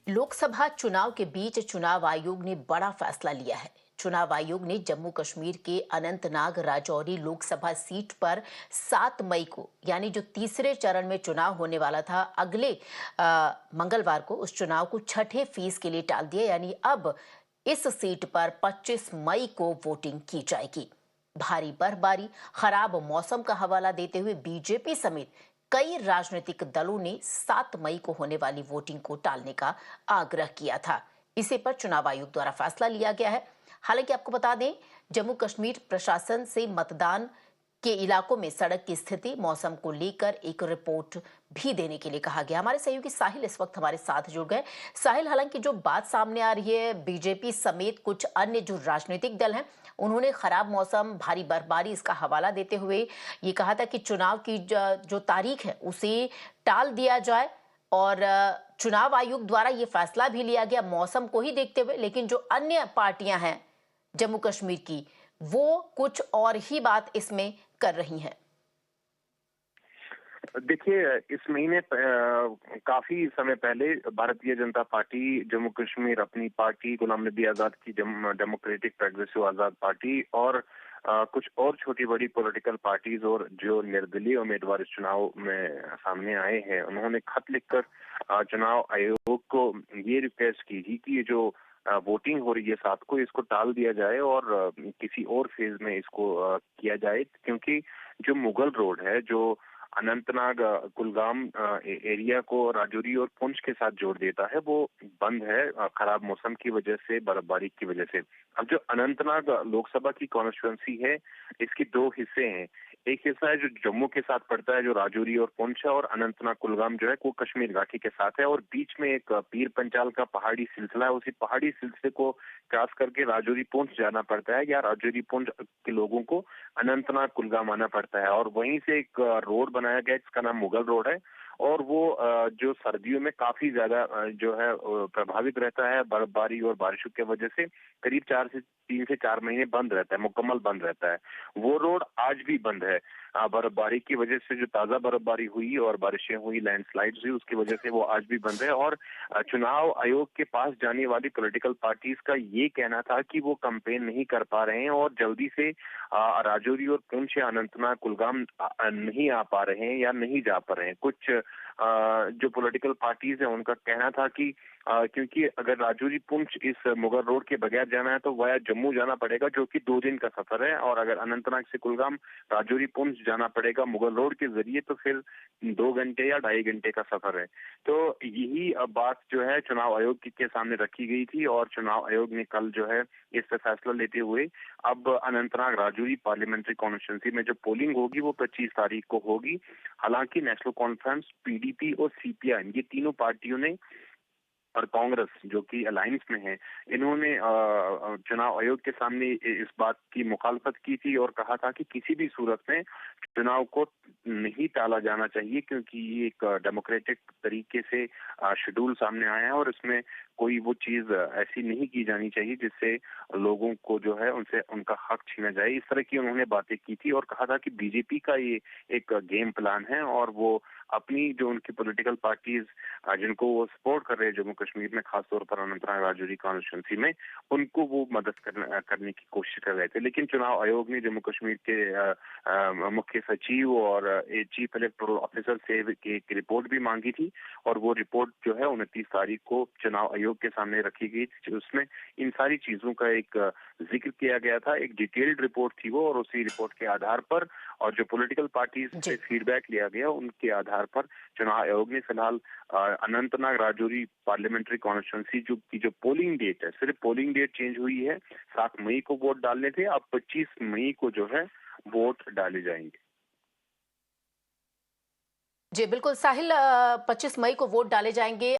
लोकसभा चुनाव के बीच चुनाव आयोग ने बड़ा फैसला लिया है। चुनाव आयोग ने जम्मू कश्मीर के अनंतनाग राजौरी लोकसभा सीट पर 7 मई को यानी जो तीसरे चरण में चुनाव होने वाला था अगले मंगलवार को उस चुनाव को छठे फेज के लिए टाल दिया। यानी अब इस सीट पर 25 मई को वोटिंग की जाएगी। भारी बर्फबारी, खराब मौसम का हवाला देते हुए बीजेपी समेत कई राजनीतिक दलों ने 7 मई को होने वाली वोटिंग को टालने का आग्रह किया था। इसे पर चुनाव आयोग द्वारा फैसला लिया गया है। हालांकि आपको बता दें, जम्मू कश्मीर प्रशासन से मतदान के इलाकों में सड़क की स्थिति, मौसम को लेकर एक रिपोर्ट भी देने के लिए कहा गया। हमारे सहयोगी साहिल इस वक्त हमारे साथ जुड़ गए। साहिल, हालांकि जो बात सामने आ रही है, बीजेपी समेत कुछ अन्य जो राजनीतिक दल हैं उन्होंने खराब मौसम, भारी बर्फबारी इसका हवाला देते हुए ये कहा था कि चुनाव की जो तारीख है उसे टाल दिया जाए। और चुनाव आयोग द्वारा ये फैसला भी लिया गया मौसम को ही देखते हुए। लेकिन जो अन्य पार्टियां हैं जम्मू कश्मीर की, वो कुछ और ही बात इसमें कर रही हैं। देखिए, इस महीने काफी समय पहले भारतीय जनता पार्टी जम्मू कश्मीर अपनी पार्टी गुलाम नबी आजाद की डेमोक्रेटिक प्रोग्रेसिव आजाद पार्टी और कुछ और छोटी बड़ी पॉलिटिकल पार्टीज और जो निर्दलीय उम्मीदवार इस चुनाव में सामने आए हैं, उन्होंने खत लिखकर चुनाव आयोग को ये रिक्वेस्ट की थी कि ये जो वोटिंग हो रही है 7 को, इसको टाल दिया जाए और किसी और फेज में इसको किया जाए, क्योंकि जो मुगल रोड है, जो अनंतनाग कुलगाम एरिया को राजौरी और पुंछ के साथ जोड़ देता है, वो बंद है खराब मौसम की वजह से, बर्फबारी की वजह से। अब जो अनंतनाग लोकसभा की कॉन्स्टिट्यूंसी है, इसके दो हिस्से हैं। एक हिस्सा है जो जम्मू के साथ पड़ता है, जो राजौरी और पुंछ है, और अनंतनाग कुलगाम जो है वो कश्मीर घाटी के साथ है, और बीच में एक पीर पंचाल का पहाड़ी सिलसिला है। उसी पहाड़ी सिलसिले को क्रॉस करके राजौरी पुंछ जाना पड़ता है, या राजौरी पुंछ के लोगों को अनंतनाग कुलगाम आना पड़ता है। और वहीं से एक रोड बनाया गया जिसका नाम मुगल रोड है, और वो जो सर्दियों में काफी ज्यादा जो है प्रभावित रहता है बर्फबारी और बारिशों की वजह से। करीब 3 से 4 महीने बंद रहता है, मुकम्मल बंद रहता है। वो रोड आज भी बंद है। बर्फबारी की वजह से, जो ताजा बर्फबारी हुई और बारिशें हुई, लैंडस्लाइड्स हुई, उसकी वजह से वो आज भी बंद है। और चुनाव आयोग के पास जाने वाली पॉलिटिकल पार्टीज का ये कहना था कि वो कैंपेन नहीं कर पा रहे हैं और जल्दी से राजौरी और पुंछ या अनंतनाग कुलगाम नहीं आ पा रहे हैं या नहीं जा पा रहे हैं। कुछ जो पॉलिटिकल पार्टीज हैं उनका कहना था कि क्योंकि अगर राजौरी पुंछ इस मुगल रोड के बगैर जाना है तो वाया जम्मू जाना पड़ेगा, जो कि 2 दिन का सफर है, और अगर अनंतनाग से कुलगाम राजौरी पुंछ जाना पड़ेगा मुगल रोड के जरिए, तो फिर 2 घंटे या 2.5 घंटे का सफर है। तो यही बात जो है चुनाव आयोग के सामने रखी गई थी, और चुनाव आयोग ने कल जो है इस पर फैसला लेते हुए अब अनंतनाग राजौरी पार्लियामेंट्री कॉन्स्टिट्यूंसी में जो पोलिंग होगी वो 25 तारीख को होगी। हालांकि नेशनल कॉन्फ्रेंस, पीडीपी और सीपीआई, ये तीनों पार्टियों ने और कांग्रेस जो कि अलायंस में है, इन्होंने चुनाव आयोग के सामने इस बात की मुखालफत की थी और कहा था कि किसी भी सूरत में चुनाव को नहीं टाला जाना चाहिए, क्योंकि ये एक डेमोक्रेटिक तरीके से शेड्यूल सामने आया है और इसमें कोई वो चीज ऐसी नहीं की जानी चाहिए जिससे लोगों को जो है उनसे उनका हक छीना जाए। इस तरह की उन्होंने बातें की थी और कहा था कि बीजेपी का ये एक गेम प्लान है, और वो अपनी जो उनकी पॉलिटिकल पार्टीज जिनको वो सपोर्ट कर रहे हैं जम्मू कश्मीर में, खासतौर पर अनंतनाग राजौरी कॉन्स्टिट्यूंसी में, उनको वो मदद करने की कोशिश कर रहे थे। लेकिन चुनाव आयोग ने जम्मू कश्मीर के मुख्य सचिव और चीफ इलेक्टोरल ऑफिसर से एक रिपोर्ट भी मांगी थी, और वो रिपोर्ट जो है 29 तारीख को चुनाव आयोग के सामने रखी गई थी। उसमें इन सारी चीजों का एक जिक्र किया गया था, एक डिटेल्ड रिपोर्ट थी वो, और उसी रिपोर्ट के आधार पर और जो पॉलिटिकल पार्टीज से जी फीडबैक लिया गया उनके आधार पर चुनाव आयोग ने फिलहाल अनंतनाग राजौरी पार्लियामेंट्री कॉन्स्टिट्यूंसी जो पोलिंग डेट है, सिर्फ पोलिंग डेट चेंज हुई है। 7 मई को वोट डालने थे, अब 25 मई को जो है वोट डाले जाएंगे। जी, बिल्कुल साहिल, 25 मई को वोट डाले जाएंगे।